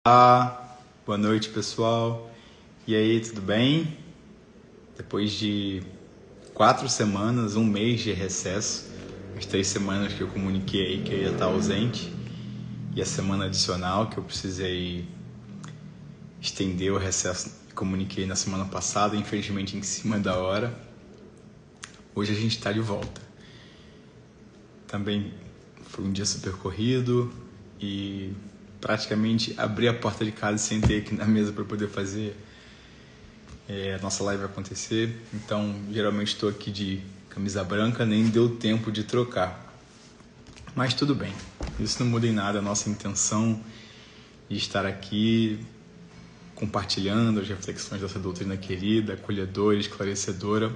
Boa noite, pessoal. E aí, tudo bem? Depois de 4 semanas, um mês de recesso, as 3 semanas que eu comuniquei aí que eu ia estar ausente, e a semana adicional que eu precisei estender o recesso, comuniquei na semana passada, infelizmente em cima da hora. Hoje a gente está de volta. Também foi um dia super corrido e praticamente abri a porta de casa e sentei aqui na mesa para poder fazer a nossa live acontecer. Então, geralmente estou aqui de camisa branca, nem deu tempo de trocar. Mas tudo bem, isso não muda em nada a nossa intenção de estar aqui compartilhando as reflexões dessa doutrina querida, acolhedora, esclarecedora,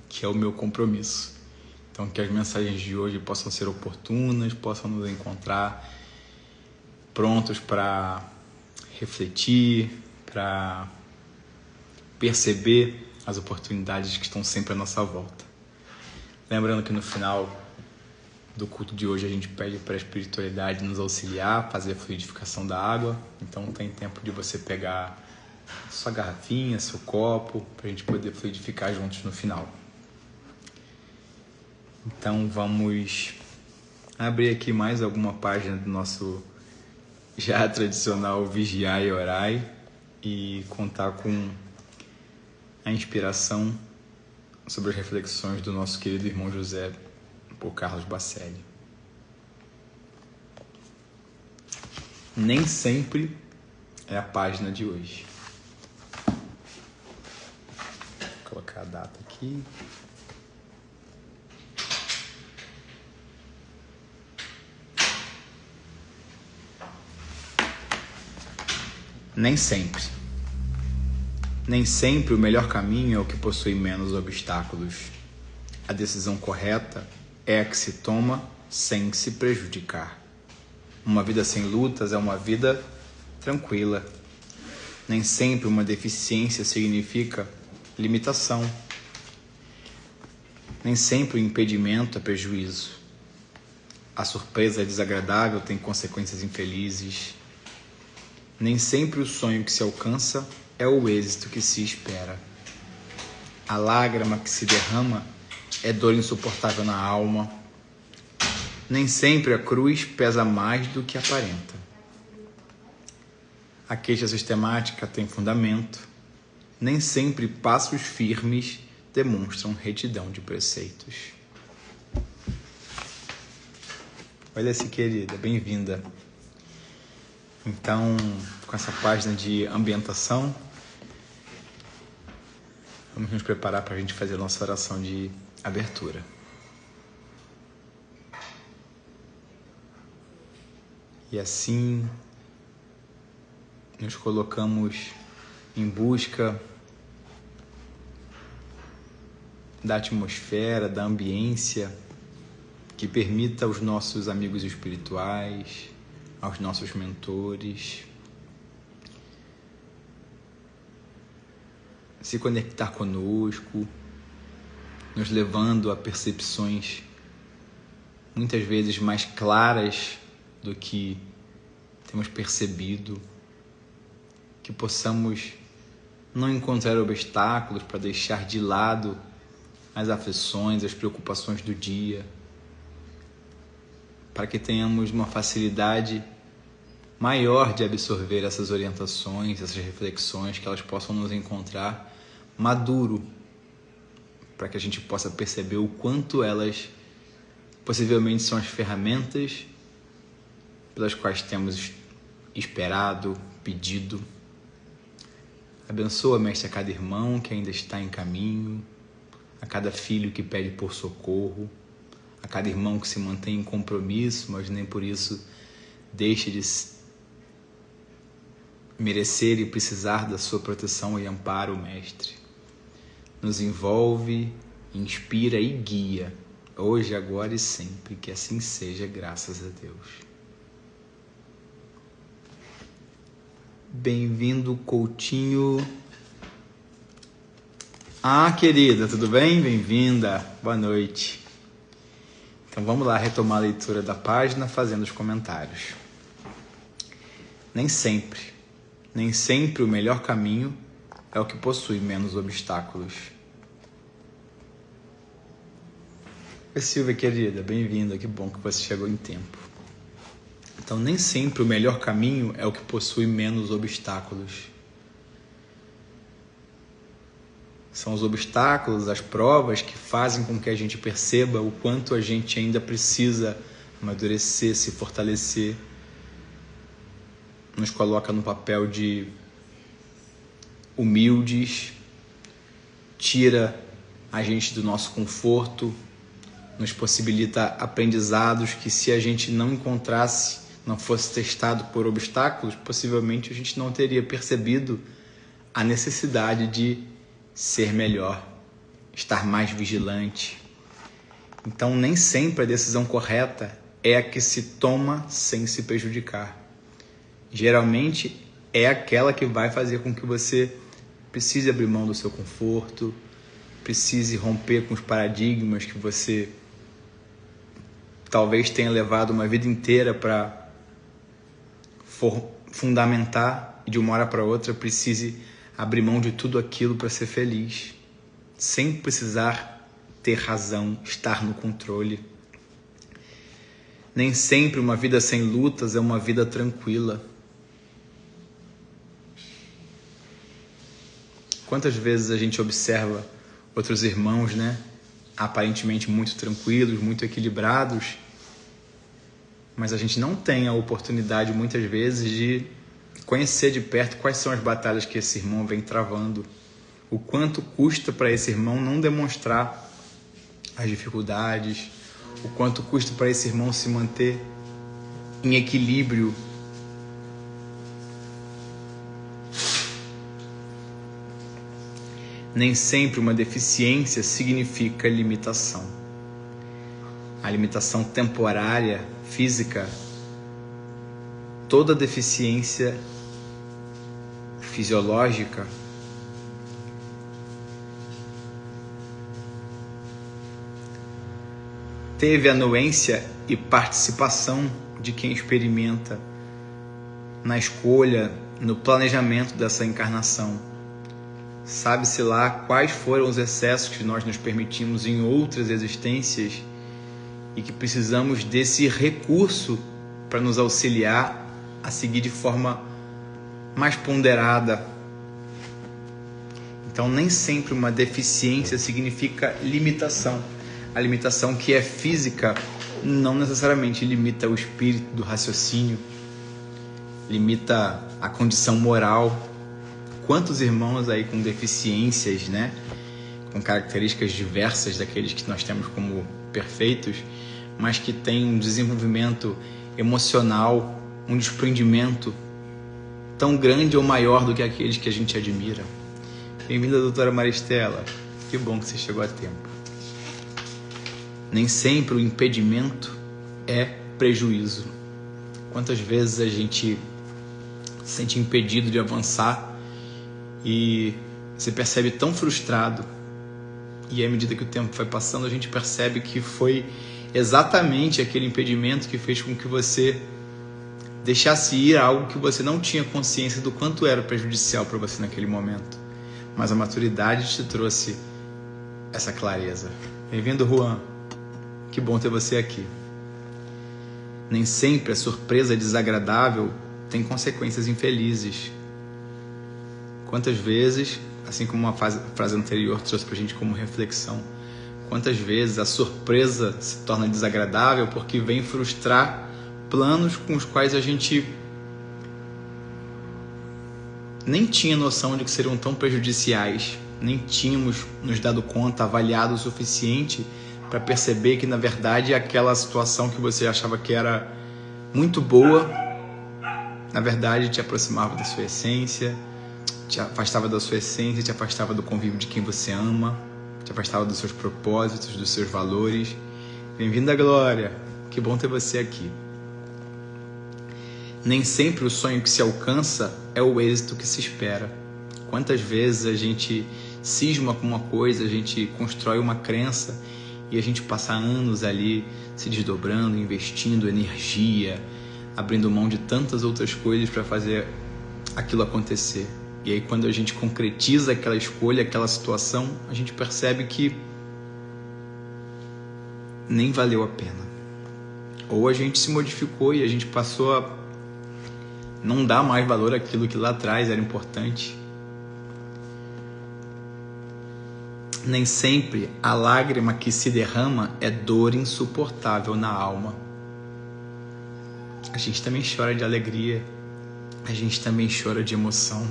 que é o meu compromisso. Então, que as mensagens de hoje possam ser oportunas, possam nos encontrar prontos para refletir, para perceber as oportunidades que estão sempre à nossa volta. Lembrando que no final do culto de hoje a gente pede para a espiritualidade nos auxiliar, fazer a fluidificação da água. Então tem tempo de você pegar sua garrafinha, seu copo, para a gente poder fluidificar juntos no final. Então vamos abrir aqui mais alguma página do nosso já tradicional Vigiai e Orai e contar com a inspiração sobre as reflexões do nosso querido irmão José por Carlos Bacelli. Nem sempre é a página de hoje. Vou colocar a data aqui. Nem sempre. Nem sempre o melhor caminho é o que possui menos obstáculos. A decisão correta é a que se toma sem se prejudicar. Uma vida sem lutas é uma vida tranquila. Nem sempre uma deficiência significa limitação. Nem sempre o impedimento é prejuízo. A surpresa desagradável tem consequências infelizes. Nem sempre o sonho que se alcança é o êxito que se espera. A lágrima que se derrama é dor insuportável na alma. Nem sempre a cruz pesa mais do que aparenta. A queixa sistemática tem fundamento. Nem sempre passos firmes demonstram retidão de preceitos. Olha essa querida, bem-vinda. Então, com essa página de ambientação, vamos nos preparar para a gente fazer a nossa oração de abertura. E assim, nos colocamos em busca da atmosfera, da ambiência que permita aos nossos amigos espirituais, aos nossos mentores, se conectar conosco, nos levando a percepções muitas vezes mais claras do que temos percebido, que possamos não encontrar obstáculos para deixar de lado as aflições, as preocupações do dia, para que tenhamos uma facilidade maior de absorver essas orientações, essas reflexões, que elas possam nos encontrar maduro, para que a gente possa perceber o quanto elas possivelmente são as ferramentas pelas quais temos esperado, pedido. Abençoa, Mestre, a cada irmão que ainda está em caminho, a cada filho que pede por socorro, a cada irmão que se mantém em compromisso, mas nem por isso deixe de merecer e precisar da sua proteção e amparo, Mestre. Nos envolve, inspira e guia, hoje, agora e sempre, que assim seja, graças a Deus. Bem-vindo, Coutinho. Querida, tudo bem? Bem-vinda, boa noite. Então vamos lá retomar a leitura da página fazendo os comentários. Nem sempre o melhor caminho é o que possui menos obstáculos. Oi, Silvia, querida, bem-vinda, que bom que você chegou em tempo. Então, nem sempre o melhor caminho é o que possui menos obstáculos. São os obstáculos, as provas que fazem com que a gente perceba o quanto a gente ainda precisa amadurecer, se fortalecer. Nos coloca no papel de humildes, tira a gente do nosso conforto, nos possibilita aprendizados que, se a gente não encontrasse, não fosse testado por obstáculos, possivelmente a gente não teria percebido a necessidade de ser melhor, estar mais vigilante. Então, nem sempre a decisão correta é a que se toma sem se prejudicar. Geralmente é aquela que vai fazer com que você precise abrir mão do seu conforto, precise romper com os paradigmas que você talvez tenha levado uma vida inteira para fundamentar, e de uma hora para outra precise abrir mão de tudo aquilo para ser feliz, sem precisar ter razão, estar no controle. Nem sempre uma vida sem lutas é uma vida tranquila. Quantas vezes a gente observa outros irmãos, aparentemente muito tranquilos, muito equilibrados, mas a gente não tem a oportunidade, muitas vezes, de conhecer de perto quais são as batalhas que esse irmão vem travando. O quanto custa para esse irmão não demonstrar as dificuldades, o quanto custa para esse irmão se manter em equilíbrio. Nem sempre uma deficiência significa limitação. A limitação temporária, física, toda deficiência fisiológica teve anuência e participação de quem experimenta na escolha, no planejamento dessa encarnação. Sabe-se lá quais foram os excessos que nós nos permitimos em outras existências e que precisamos desse recurso para nos auxiliar a seguir de forma mais ponderada. Então, nem sempre uma deficiência significa limitação. A limitação que é física não necessariamente limita o espírito do raciocínio, limita a condição moral. Quantos irmãos aí com deficiências, com características diversas daqueles que nós temos como perfeitos, mas que têm um desenvolvimento emocional, um desprendimento tão grande ou maior do que aqueles que a gente admira. Bem-vinda, doutora Maristela. Que bom que você chegou a tempo. Nem sempre o impedimento é prejuízo. Quantas vezes a gente se sente impedido de avançar e se percebe tão frustrado, e à medida que o tempo vai passando, a gente percebe que foi exatamente aquele impedimento que fez com que você deixasse ir algo que você não tinha consciência do quanto era prejudicial para você naquele momento. Mas a maturidade te trouxe essa clareza. Bem-vindo, Juan. Que bom ter você aqui. Nem sempre a surpresa desagradável tem consequências infelizes. Quantas vezes, assim como a frase anterior trouxe pra gente como reflexão, quantas vezes a surpresa se torna desagradável porque vem frustrar planos com os quais a gente nem tinha noção de que seriam tão prejudiciais, nem tínhamos nos dado conta, avaliado o suficiente para perceber que, na verdade, aquela situação que você achava que era muito boa, na verdade, te aproximava da sua essência, te afastava da sua essência, te afastava do convívio de quem você ama, te afastava dos seus propósitos, dos seus valores. Bem-vinda, Glória! Que bom ter você aqui. Nem sempre o sonho que se alcança é o êxito que se espera. Quantas vezes a gente cisma com uma coisa, a gente constrói uma crença e a gente passa anos ali se desdobrando, investindo energia, abrindo mão de tantas outras coisas para fazer aquilo acontecer. E aí quando a gente concretiza aquela escolha, aquela situação, a gente percebe que nem valeu a pena. Ou a gente se modificou e a gente passou a não dar mais valor àquilo que lá atrás era importante. Nem sempre a lágrima que se derrama é dor insuportável na alma. A gente também chora de alegria, a gente também chora de emoção.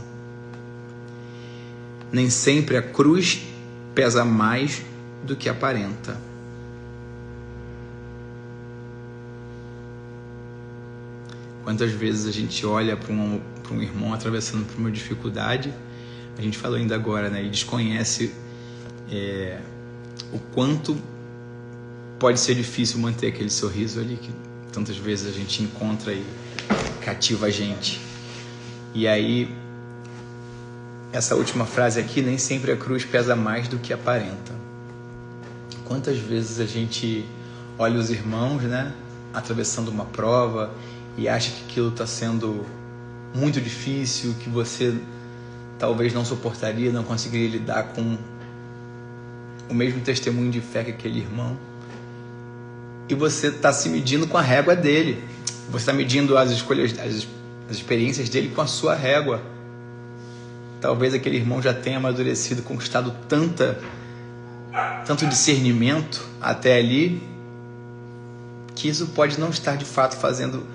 Nem sempre a cruz pesa mais do que aparenta. Quantas vezes a gente olha para um irmão atravessando por uma dificuldade, a gente falou ainda agora, né, e desconhece o quanto pode ser difícil manter aquele sorriso ali que tantas vezes a gente encontra e cativa a gente. E aí, essa última frase aqui, nem sempre a cruz pesa mais do que aparenta. Quantas vezes a gente olha os irmãos, né, atravessando uma prova e acha que aquilo está sendo muito difícil, que você talvez não suportaria, não conseguiria lidar com o mesmo testemunho de fé que aquele irmão. E você está se medindo com a régua dele. Você está medindo as escolhas, as experiências dele com a sua régua. Talvez aquele irmão já tenha amadurecido, conquistado tanto discernimento até ali, que isso pode não estar de fato fazendo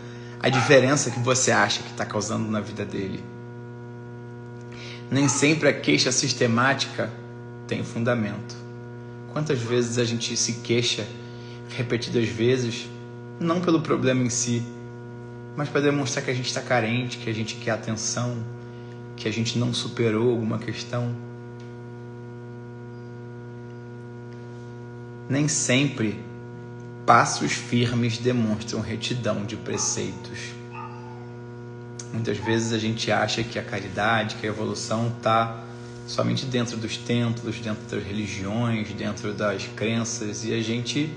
a diferença que você acha que está causando na vida dele. Nem sempre a queixa sistemática tem fundamento. Quantas vezes a gente se queixa repetidas vezes, não pelo problema em si, mas para demonstrar que a gente está carente, que a gente quer atenção, que a gente não superou alguma questão. Nem sempre passos firmes demonstram retidão de preceitos. Muitas vezes a gente acha que a caridade, que a evolução está somente dentro dos templos, dentro das religiões, dentro das crenças, e a gente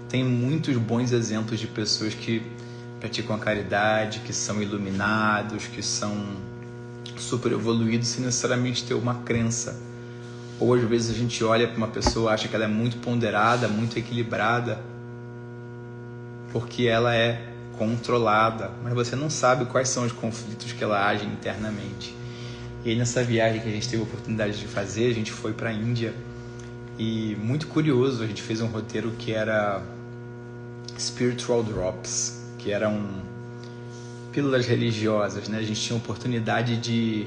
tem muitos bons exemplos de pessoas que praticam a caridade, que são iluminados, que são super evoluídos sem necessariamente ter uma crença. Ou às vezes a gente olha para uma pessoa e acha que ela é muito ponderada, muito equilibrada, porque ela é controlada, mas você não sabe quais são os conflitos que ela age internamente. E aí nessa viagem que a gente teve a oportunidade de fazer, a gente foi para a Índia e muito curioso, a gente fez um roteiro que era Spiritual Drops, que eram pílulas religiosas, né? A gente tinha a oportunidade de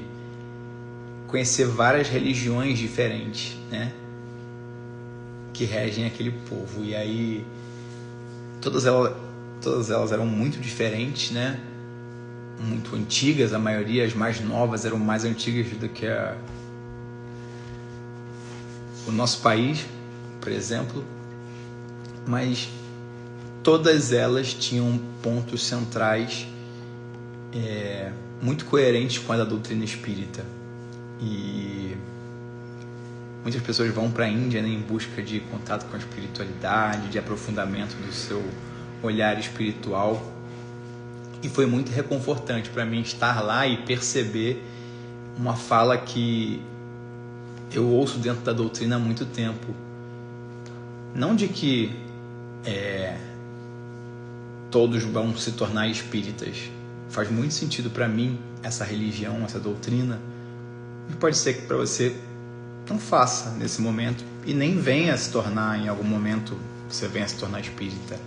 conhecer várias religiões diferentes, né, que regem aquele povo. E aí todas elas eram muito diferentes, né? Muito antigas, a maioria, as mais novas eram mais antigas do que o nosso país, por exemplo, mas todas elas tinham pontos centrais muito coerentes com a da doutrina espírita. E muitas pessoas vão para a Índia, né, em busca de contato com a espiritualidade, de aprofundamento do seu olhar espiritual. E foi muito reconfortante para mim estar lá e perceber uma fala que eu ouço dentro da doutrina há muito tempo. Não de que todos vão se tornar espíritas. Faz muito sentido para mim essa religião, essa doutrina. E pode ser que para você não faça nesse momento e nem venha se tornar, em algum momento, você venha se tornar espírita.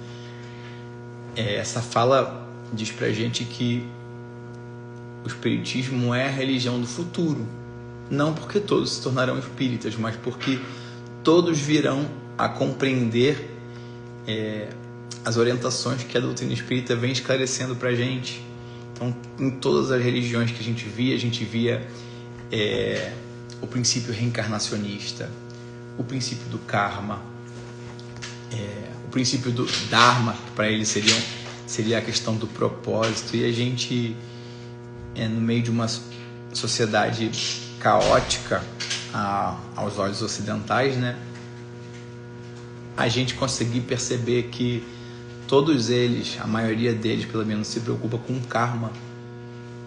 Essa fala diz pra gente que o espiritismo é a religião do futuro. Não porque todos se tornarão espíritas, mas porque todos virão a compreender as orientações que a doutrina espírita vem esclarecendo pra gente. Então, em todas as religiões que a gente via o princípio reencarnacionista, o princípio do karma, o princípio do dharma, que para eles seria a questão do propósito. E a gente, no meio de uma sociedade caótica aos olhos ocidentais, né, a gente conseguir perceber que todos eles, a maioria deles pelo menos, se preocupa com karma,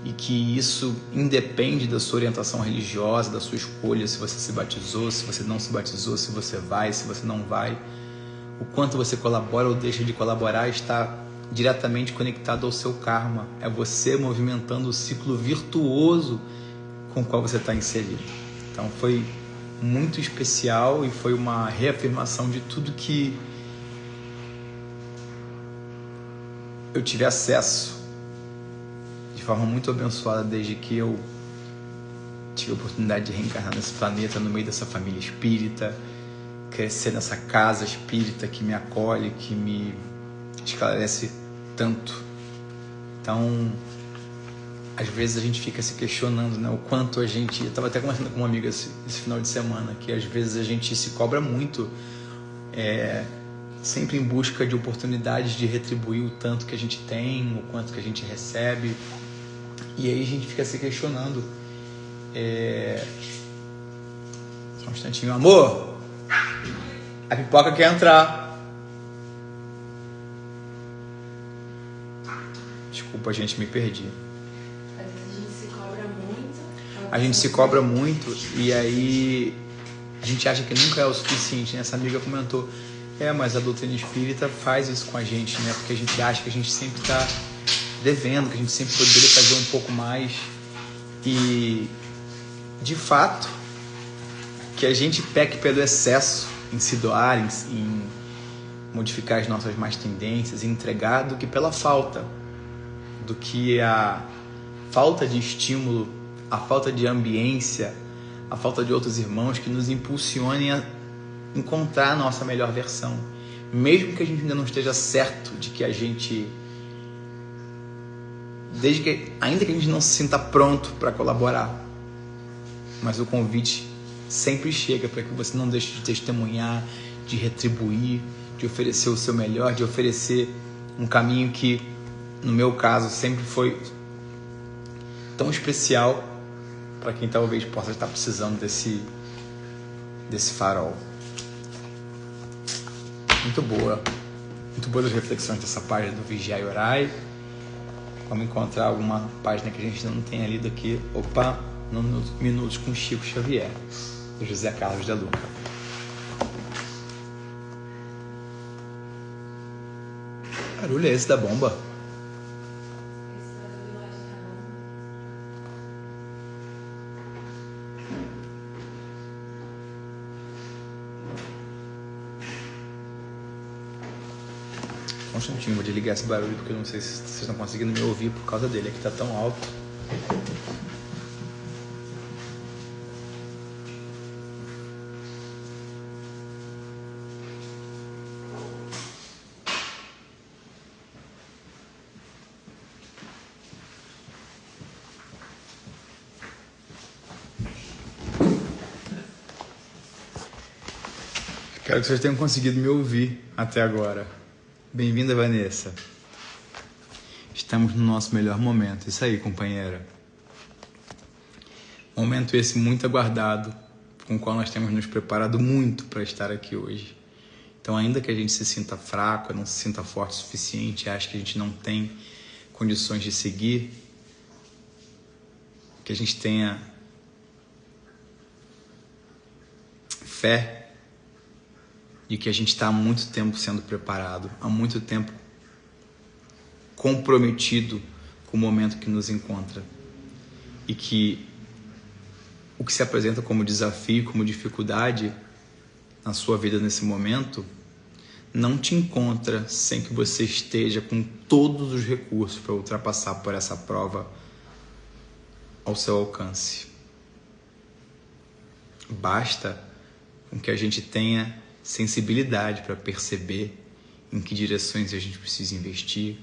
e que isso independe da sua orientação religiosa, da sua escolha, se você se batizou, se você não se batizou, se você vai, se você não vai. O quanto você colabora ou deixa de colaborar está diretamente conectado ao seu karma. É você movimentando o ciclo virtuoso com o qual você está inserido. Então foi muito especial e foi uma reafirmação de tudo que eu tive acesso de forma muito abençoada desde que eu tive a oportunidade de reencarnar nesse planeta, no meio dessa família espírita, crescer nessa casa espírita que me acolhe, que me esclarece tanto. Então, às vezes a gente fica se questionando, né, o quanto a gente... Eu estava até conversando com uma amiga esse final de semana, que às vezes a gente se cobra muito, sempre em busca de oportunidades de retribuir o tanto que a gente tem, o quanto que a gente recebe. E aí a gente fica se questionando. Só um instantinho. Amor, a pipoca quer entrar. Desculpa, gente, me perdi. Às vezes a gente se cobra muito. A gente se cobra muito e aí a gente acha que nunca é o suficiente, né? Essa amiga comentou, mas a doutrina espírita faz isso com a gente, né? Porque a gente acha que a gente sempre está devendo, que a gente sempre poderia fazer um pouco mais. E, de fato, que a gente peque pelo excesso em se doar, em modificar as nossas más tendências, em entregar, do que pela falta. Do que a falta de estímulo, a falta de ambiência, a falta de outros irmãos que nos impulsionem a encontrar a nossa melhor versão. Mesmo que a gente ainda não esteja certo de que a gente... ainda que a gente não se sinta pronto para colaborar, mas o convite sempre chega para que você não deixe de testemunhar, de retribuir, de oferecer o seu melhor, de oferecer um caminho que, no meu caso, sempre foi tão especial para quem talvez possa estar precisando desse farol. Muito boas as reflexões dessa página do Vigiai e Orai. Vamos encontrar alguma página que a gente não tenha lido aqui. Opa, no Minutos com Chico Xavier, do José Carlos de Luca. Que barulho é esse da bomba? Um instantinho, vou desligar esse barulho porque eu não sei se vocês estão conseguindo me ouvir por causa dele, aqui tá tão alto. Espero que vocês tenham conseguido me ouvir até agora. Bem-vinda, Vanessa. Estamos no nosso melhor momento. Isso aí, companheira. Momento esse muito aguardado, com o qual nós temos nos preparado muito para estar aqui hoje. Então, ainda que a gente se sinta fraco, não se sinta forte o suficiente, acho que a gente não tem condições de seguir, que a gente tenha fé de que a gente está há muito tempo sendo preparado, há muito tempo comprometido com o momento que nos encontra. E que o que se apresenta como desafio, como dificuldade na sua vida nesse momento, não te encontra sem que você esteja com todos os recursos para ultrapassar por essa prova ao seu alcance. Basta com que a gente tenha sensibilidade para perceber em que direções a gente precisa investir,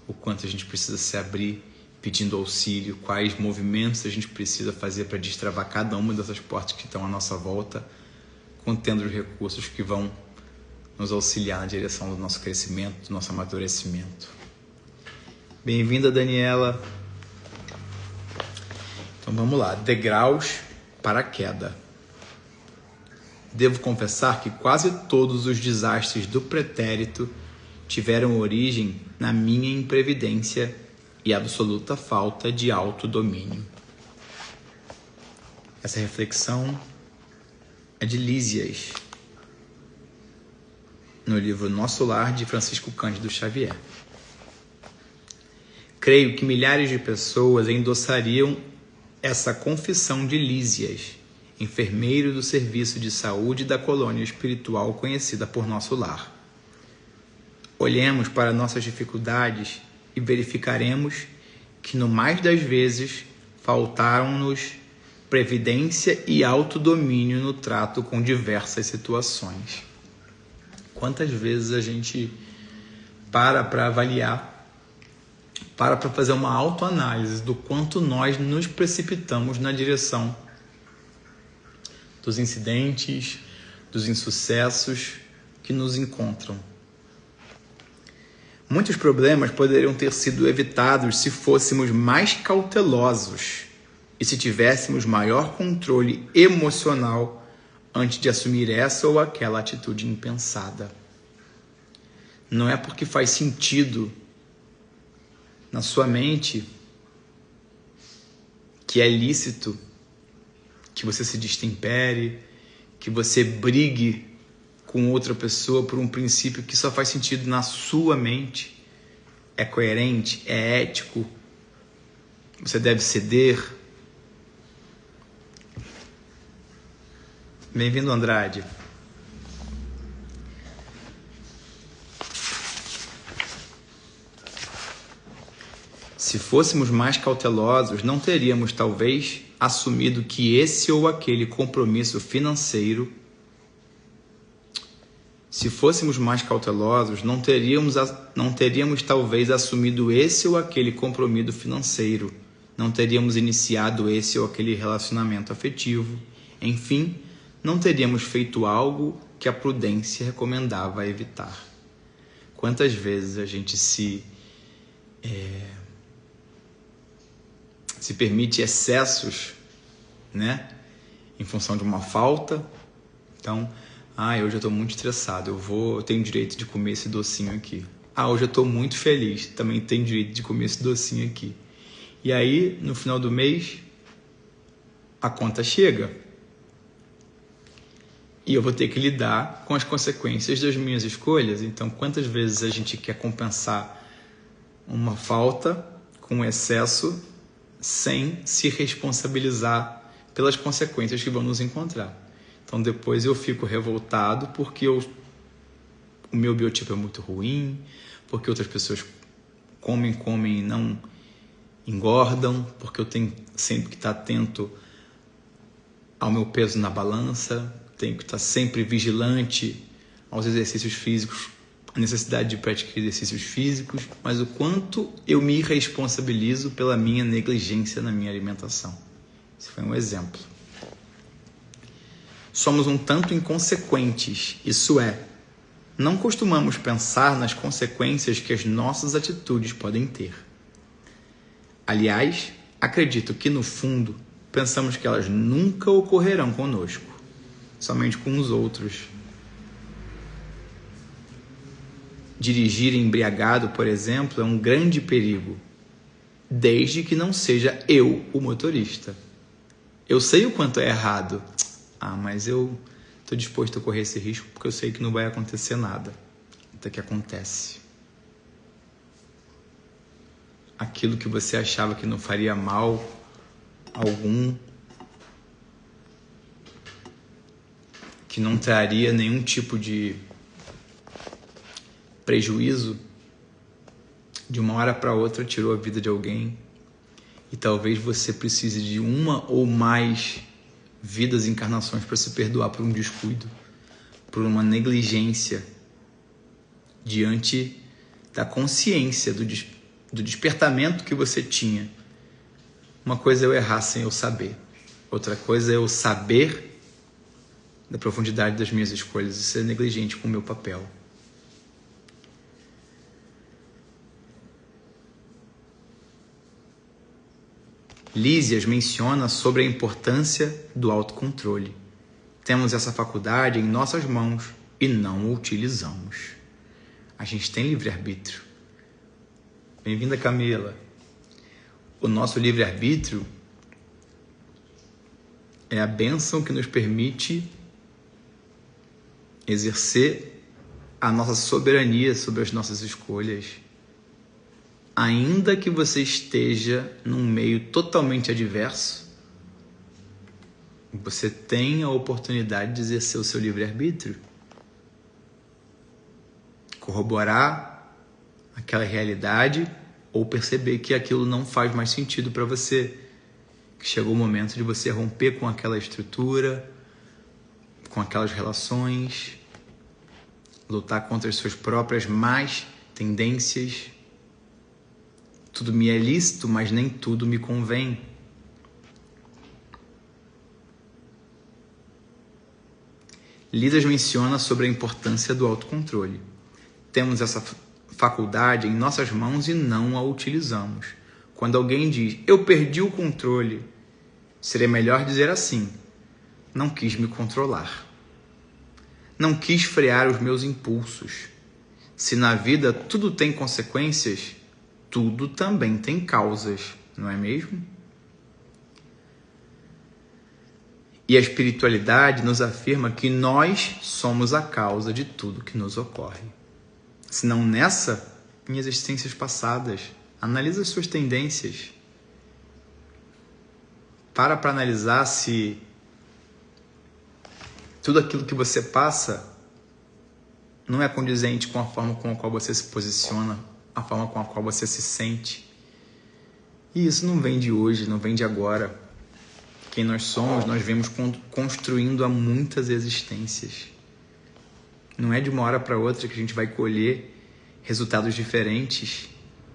o quanto a gente precisa se abrir pedindo auxílio, quais movimentos a gente precisa fazer para destravar cada uma dessas portas que estão à nossa volta, contendo os recursos que vão nos auxiliar na direção do nosso crescimento, do nosso amadurecimento. Bem-vinda, Daniela. Então vamos lá, degraus para a queda. Devo confessar que quase todos os desastres do pretérito tiveram origem na minha imprevidência e absoluta falta de autodomínio. Essa reflexão é de Lísias, no livro Nosso Lar, de Francisco Cândido Xavier. Creio que milhares de pessoas endossariam essa confissão de Lísias, enfermeiro do serviço de saúde da colônia espiritual conhecida por Nosso Lar. Olhemos para nossas dificuldades e verificaremos que, no mais das vezes, faltaram-nos previdência e autodomínio no trato com diversas situações. Quantas vezes a gente para avaliar, para fazer uma autoanálise do quanto nós nos precipitamos na direção dos incidentes, dos insucessos que nos encontram. Muitos problemas poderiam ter sido evitados se fôssemos mais cautelosos e se tivéssemos maior controle emocional antes de assumir essa ou aquela atitude impensada. Não é porque faz sentido na sua mente que é lícito que você se destempere, que você brigue com outra pessoa por um princípio que só faz sentido na sua mente, é coerente, é ético, você deve ceder. Bem-vindo, Andrade. Se fôssemos mais cautelosos, não teríamos, talvez, assumido que esse ou aquele compromisso financeiro. Se fôssemos mais cautelosos, não teríamos talvez assumido esse ou aquele compromisso financeiro, não teríamos iniciado esse ou aquele relacionamento afetivo, enfim, não teríamos feito algo que a prudência recomendava evitar. Quantas vezes a gente se permite excessos, né? Em função de uma falta. Então, hoje eu estou muito estressado, eu tenho direito de comer esse docinho aqui. Hoje eu estou muito feliz, também tenho direito de comer esse docinho aqui. E aí, no final do mês, a conta chega. E eu vou ter que lidar com as consequências das minhas escolhas. Então, quantas vezes a gente quer compensar uma falta com excesso sem se responsabilizar pelas consequências que vão nos encontrar? Então depois eu fico revoltado porque o meu biotipo é muito ruim, porque outras pessoas comem e não engordam, porque eu tenho sempre que estar atento ao meu peso na balança, tenho que estar sempre vigilante aos exercícios físicos, a necessidade de praticar exercícios físicos, mas o quanto eu me responsabilizo pela minha negligência na minha alimentação. Esse foi um exemplo. Somos um tanto inconsequentes, isso é, não costumamos pensar nas consequências que as nossas atitudes podem ter. Aliás, acredito que no fundo pensamos que elas nunca ocorrerão conosco, somente com os outros. Dirigir embriagado, por exemplo, é um grande perigo, desde que não seja eu o motorista. Eu sei o quanto é errado, mas eu estou disposto a correr esse risco porque eu sei que não vai acontecer nada. Até que acontece. Aquilo que você achava que não faria mal algum, que não traria nenhum tipo de prejuízo, de uma hora para outra tirou a vida de alguém. E talvez você precise de uma ou mais vidas e encarnações para se perdoar por um descuido, por uma negligência diante da consciência, do despertamento que você tinha. Uma coisa é eu errar sem eu saber, outra coisa é eu saber da profundidade das minhas escolhas e ser negligente com o meu papel. Lísias menciona sobre a importância do autocontrole. Temos essa faculdade em nossas mãos e não o utilizamos. A gente tem livre-arbítrio. Bem-vinda, Camila. O nosso livre-arbítrio é a bênção que nos permite exercer a nossa soberania sobre as nossas escolhas. Ainda que você esteja num meio totalmente adverso, você tem a oportunidade de exercer o seu livre-arbítrio. Corroborar aquela realidade ou perceber que aquilo não faz mais sentido para você. Que chegou o momento de você romper com aquela estrutura, com aquelas relações, lutar contra as suas próprias más tendências. Tudo me é lícito, mas nem tudo me convém. Lidas menciona sobre a importância do autocontrole. Temos essa faculdade em nossas mãos e não a utilizamos. Quando alguém diz, eu perdi o controle, seria melhor dizer assim, não quis me controlar. Não quis frear os meus impulsos. Se na vida tudo tem consequências, tudo também tem causas, não é mesmo? E a espiritualidade nos afirma que nós somos a causa de tudo que nos ocorre. Se não nessa, em existências passadas. Analisa as suas tendências. Para analisar se tudo aquilo que você passa não é condizente com a forma com a qual você se posiciona, a forma com a qual você se sente. E isso não vem de hoje, não vem de agora. Quem nós somos, nós vemos construindo há muitas existências. Não é de uma hora para outra que a gente vai colher resultados diferentes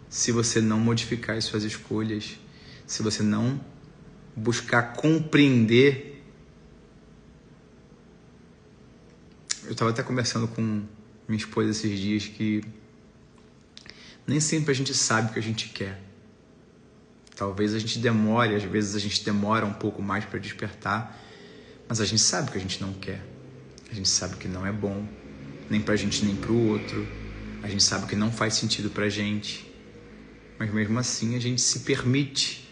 se você não modificar as suas escolhas, se você não buscar compreender. Eu estava até conversando com minha esposa esses dias que nem sempre a gente sabe o que a gente quer. Talvez a gente demore, às vezes a gente demora um pouco mais para despertar, mas a gente sabe o que a gente não quer. A gente sabe que não é bom, nem pra gente nem pro outro. A gente sabe que não faz sentido pra gente. Mas mesmo assim a gente se permite,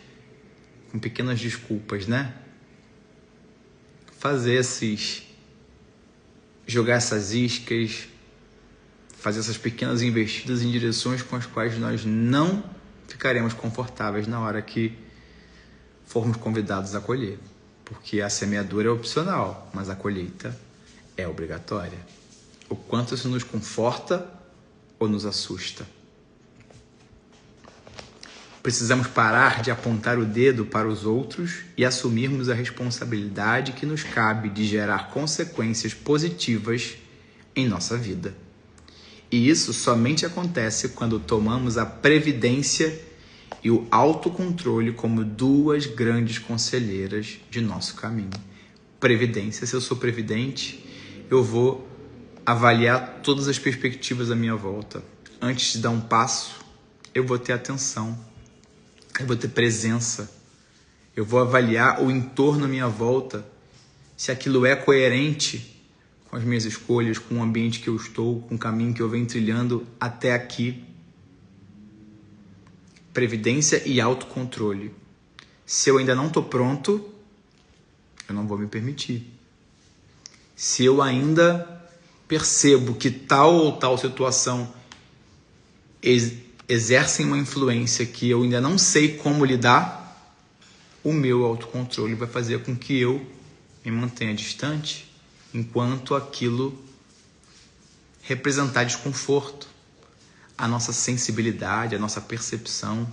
com pequenas desculpas, né? Jogar essas iscas, fazer essas pequenas investidas em direções com as quais nós não ficaremos confortáveis na hora que formos convidados a colher. Porque a semeadura é opcional, mas a colheita é obrigatória. O quanto isso nos conforta ou nos assusta. Precisamos parar de apontar o dedo para os outros e assumirmos a responsabilidade que nos cabe de gerar consequências positivas em nossa vida. E isso somente acontece quando tomamos a previdência e o autocontrole como duas grandes conselheiras de nosso caminho. Previdência, se eu sou previdente, eu vou avaliar todas as perspectivas à minha volta. Antes de dar um passo, eu vou ter atenção, eu vou ter presença, eu vou avaliar o entorno à minha volta, se aquilo é coerente com as minhas escolhas, com o ambiente que eu estou, com o caminho que eu venho trilhando até aqui. Previdência e autocontrole. Se eu ainda não estou pronto, eu não vou me permitir. Se eu ainda percebo que tal ou tal situação exercem uma influência que eu ainda não sei como lidar, o meu autocontrole vai fazer com que eu me mantenha distante, enquanto aquilo representar desconforto. A nossa sensibilidade, a nossa percepção,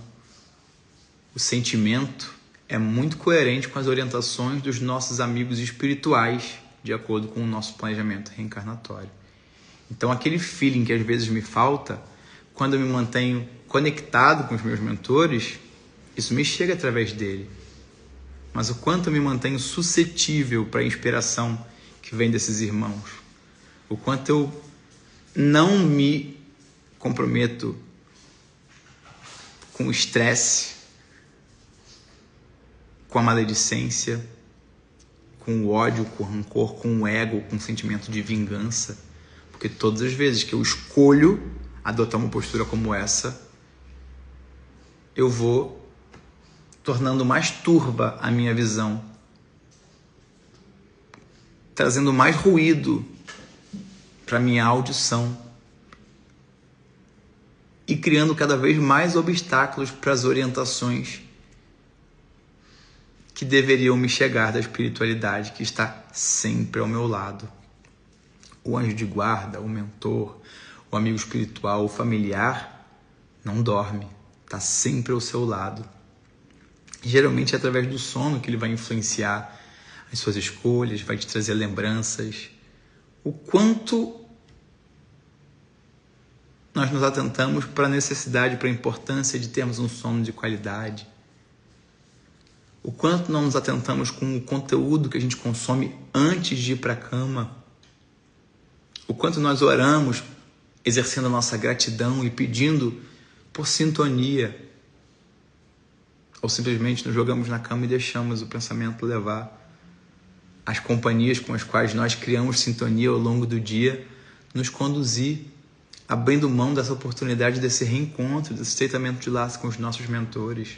o sentimento é muito coerente com as orientações dos nossos amigos espirituais, de acordo com o nosso planejamento reencarnatório. Então, aquele feeling que às vezes me falta, quando eu me mantenho conectado com os meus mentores, isso me chega através dele. Mas o quanto eu me mantenho suscetível para a inspiração que vem desses irmãos, o quanto eu não me comprometo com o estresse, com a maledicência, com o ódio, com o rancor, com o ego, com o sentimento de vingança. Porque todas as vezes que eu escolho adotar uma postura como essa, eu vou tornando mais turva a minha visão, trazendo mais ruído para minha audição e criando cada vez mais obstáculos para as orientações que deveriam me chegar da espiritualidade que está sempre ao meu lado. O anjo de guarda, o mentor, o amigo espiritual, o familiar não dorme, está sempre ao seu lado. Geralmente é através do sono que ele vai influenciar as suas escolhas, vai te trazer lembranças. O quanto nós nos atentamos para a necessidade, para a importância de termos um sono de qualidade. O quanto não nos atentamos com o conteúdo que a gente consome antes de ir para a cama. O quanto nós oramos, exercendo a nossa gratidão e pedindo por sintonia. Ou simplesmente nos jogamos na cama e deixamos o pensamento levar. As companhias com as quais nós criamos sintonia ao longo do dia nos conduzir, abrindo mão dessa oportunidade desse reencontro, desse estreitamento de laço com os nossos mentores.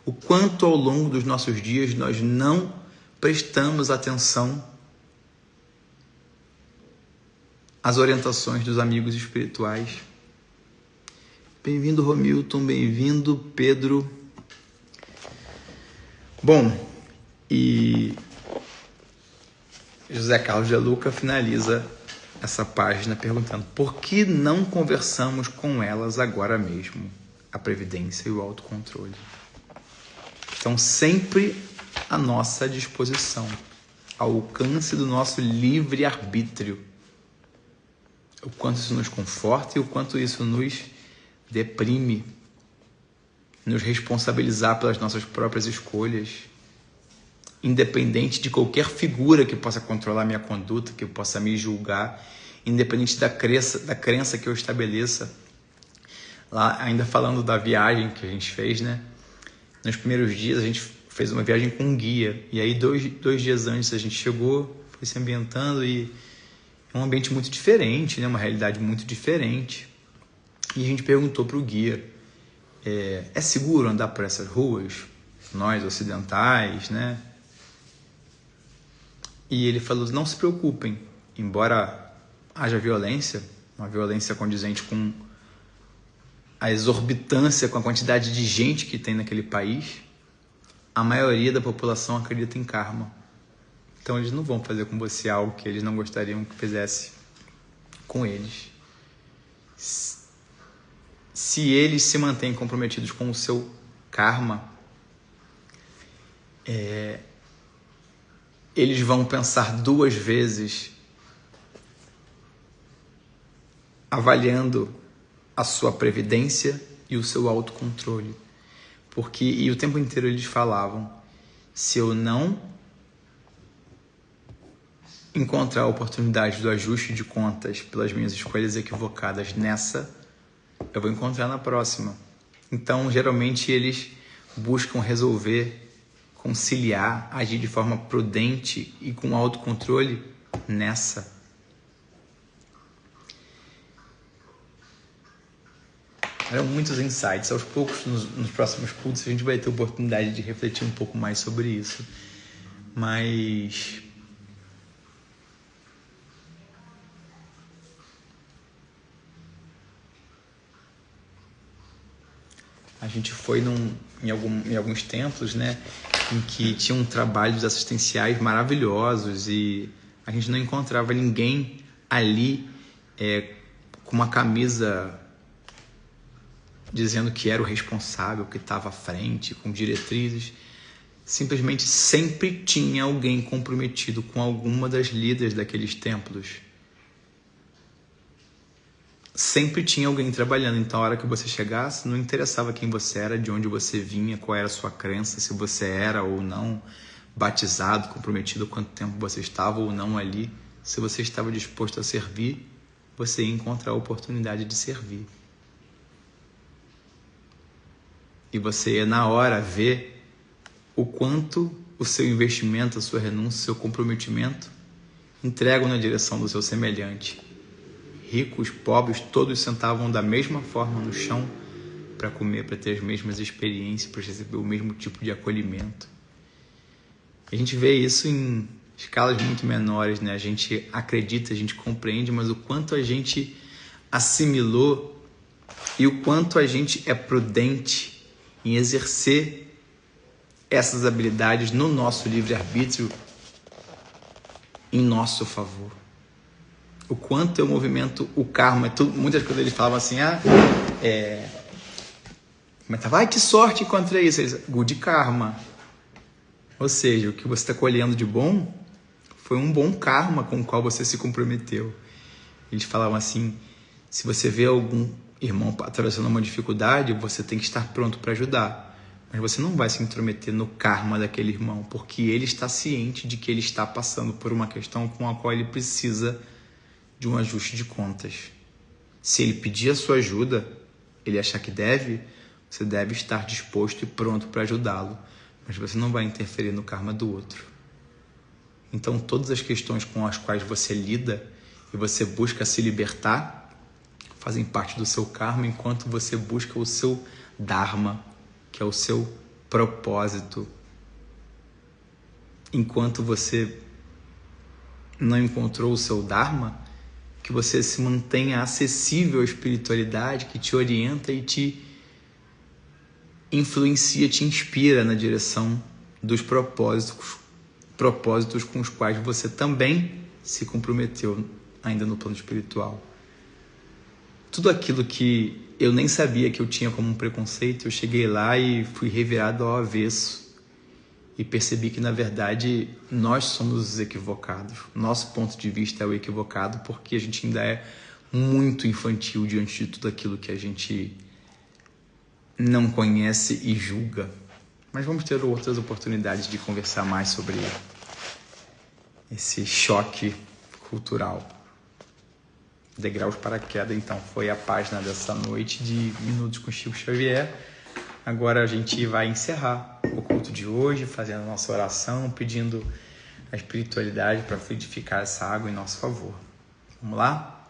O quanto ao longo dos nossos dias nós não prestamos atenção às orientações dos amigos espirituais. Bem-vindo, Romilton, bem-vindo, Pedro. Bom, e José Carlos de Luca finaliza essa página perguntando: por que não conversamos com elas agora mesmo? A previdência e o autocontrole estão sempre à nossa disposição, ao alcance do nosso livre-arbítrio. O quanto isso nos conforta e o quanto isso nos deprime, nos responsabilizar pelas nossas próprias escolhas, independente de qualquer figura que possa controlar minha conduta, que possa me julgar, independente da crença que eu estabeleça. Lá, ainda falando da viagem que a gente fez, né? Nos primeiros dias a gente fez uma viagem com um guia, e aí dois dias antes a gente chegou, foi se ambientando, e é um ambiente muito diferente, né? Uma realidade muito diferente. E a gente perguntou para o guia: é seguro andar por essas ruas, nós ocidentais, né? E ele falou: não se preocupem, embora haja violência, uma violência condizente com a exorbitância, com a quantidade de gente que tem naquele país, a maioria da população acredita em karma. Então eles não vão fazer com você algo que eles não gostariam que fizesse com eles. Se eles se mantêm comprometidos com o seu karma, eles vão pensar duas vezes avaliando a sua previdência e o seu autocontrole. E o tempo inteiro eles falavam: se eu não encontrar a oportunidade do ajuste de contas pelas minhas escolhas equivocadas nessa, eu vou encontrar na próxima. Então, geralmente, eles buscam resolver, conciliar, agir de forma prudente e com autocontrole nessa. Eram muitos insights. Aos poucos, nos próximos cultos, a gente vai ter oportunidade de refletir um pouco mais sobre isso. Mas a gente foi em alguns templos, né, em que tinham trabalhos assistenciais maravilhosos e a gente não encontrava ninguém ali com uma camisa dizendo que era o responsável, que estava à frente, com diretrizes. Simplesmente sempre tinha alguém comprometido com alguma das líderes daqueles templos. Sempre tinha alguém trabalhando. Então, a hora que você chegasse, não interessava quem você era, de onde você vinha, qual era a sua crença, se você era ou não batizado, comprometido, quanto tempo você estava ou não ali. Se você estava disposto a servir, você ia encontrar a oportunidade de servir. E você ia, na hora, ver o quanto o seu investimento, a sua renúncia, o seu comprometimento entregam na direção do seu semelhante. ricos, pobres, todos sentavam da mesma forma no chão para comer, para ter as mesmas experiências, para receber o mesmo tipo de acolhimento. A gente vê isso em escalas muito menores, né? A gente acredita, a gente compreende, mas o quanto a gente assimilou e o quanto a gente é prudente em exercer essas habilidades no nosso livre-arbítrio em nosso favor. O quanto eu movimento o karma. Muitas coisas eles falavam assim, ai, que sorte encontrei isso. Eles, good karma. Ou seja, o que você está colhendo de bom foi um bom karma com o qual você se comprometeu. Eles falavam assim, se você vê algum irmão atravessando uma dificuldade, você tem que estar pronto para ajudar. Mas você não vai se intrometer no karma daquele irmão, porque ele está ciente de que ele está passando por uma questão com a qual ele precisa de um ajuste de contas. Se ele pedir a sua ajuda, ele achar que deve, você deve estar disposto e pronto para ajudá-lo. Mas você não vai interferir no karma do outro. Então, todas as questões com as quais você lida e você busca se libertar fazem parte do seu karma, enquanto você busca o seu dharma, que é o seu propósito. Enquanto você não encontrou o seu dharma, que você se mantenha acessível à espiritualidade que te orienta e te influencia, te inspira na direção dos propósitos com os quais você também se comprometeu ainda no plano espiritual. Tudo aquilo que eu nem sabia que eu tinha como um preconceito, eu cheguei lá e fui revirado ao avesso e percebi que, na verdade, nós somos os equivocados. Nosso ponto de vista é o equivocado porque a gente ainda é muito infantil diante de tudo aquilo que a gente não conhece e julga. Mas vamos ter outras oportunidades de conversar mais sobre esse choque cultural. Degraus para a queda, então, foi a página dessa noite de Minutos com Chico Xavier. Agora a gente vai encerrar o culto de hoje, fazendo a nossa oração, pedindo a espiritualidade para fluidificar essa água em nosso favor. Vamos lá?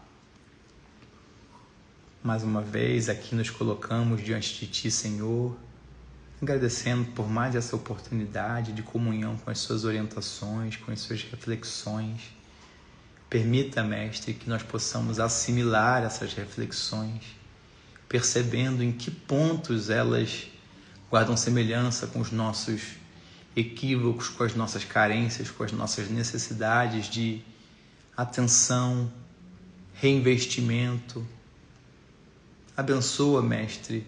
Mais uma vez, aqui nos colocamos diante de Ti, Senhor, agradecendo por mais essa oportunidade de comunhão com as Suas orientações, com as Suas reflexões. Permita, Mestre, que nós possamos assimilar essas reflexões, percebendo em que pontos elas guardam semelhança com os nossos equívocos, com as nossas carências, com as nossas necessidades de atenção, reinvestimento. Abençoa, Mestre,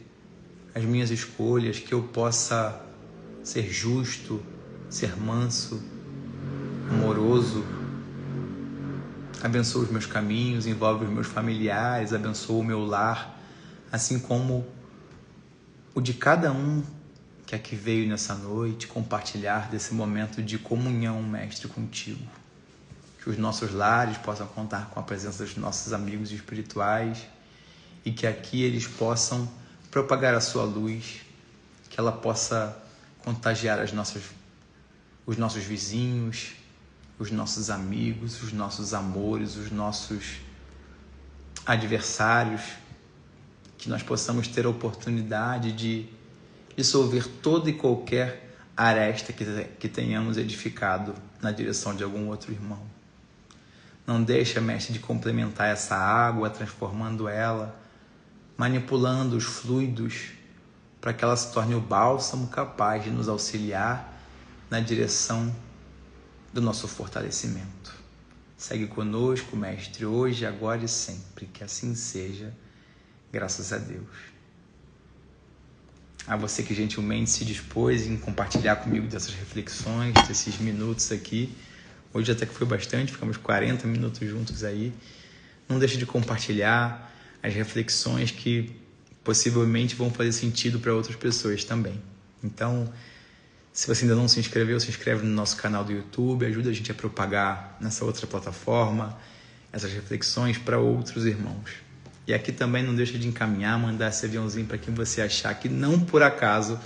as minhas escolhas, que eu possa ser justo, ser manso, amoroso. Abençoa os meus caminhos, envolve os meus familiares, abençoa o meu lar, assim como o de cada um que aqui veio nessa noite compartilhar desse momento de comunhão, Mestre, contigo. Que os nossos lares possam contar com a presença dos nossos amigos espirituais e que aqui eles possam propagar a sua luz, que ela possa contagiar os nossos vizinhos, os nossos amigos, os nossos amores, os nossos adversários, que nós possamos ter a oportunidade de dissolver toda e qualquer aresta que tenhamos edificado na direção de algum outro irmão. Não deixa, Mestre, de complementar essa água, transformando ela, manipulando os fluidos para que ela se torne o bálsamo capaz de nos auxiliar na direção do nosso fortalecimento. Segue conosco, Mestre, hoje, agora e sempre. Que assim seja, graças a Deus. A você que gentilmente se dispôs em compartilhar comigo dessas reflexões, desses minutos aqui. Hoje até que foi bastante, ficamos 40 minutos juntos aí. Não deixe de compartilhar as reflexões que possivelmente vão fazer sentido para outras pessoas também. Então, se você ainda não se inscreveu, se inscreve no nosso canal do YouTube, ajuda a gente a propagar nessa outra plataforma essas reflexões para outros irmãos. E aqui também não deixa de encaminhar, mandar esse aviãozinho para quem você achar que não por acaso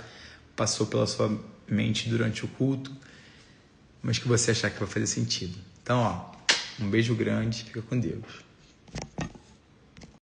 passou pela sua mente durante o culto, mas que você achar que vai fazer sentido. Então, um beijo grande, fica com Deus.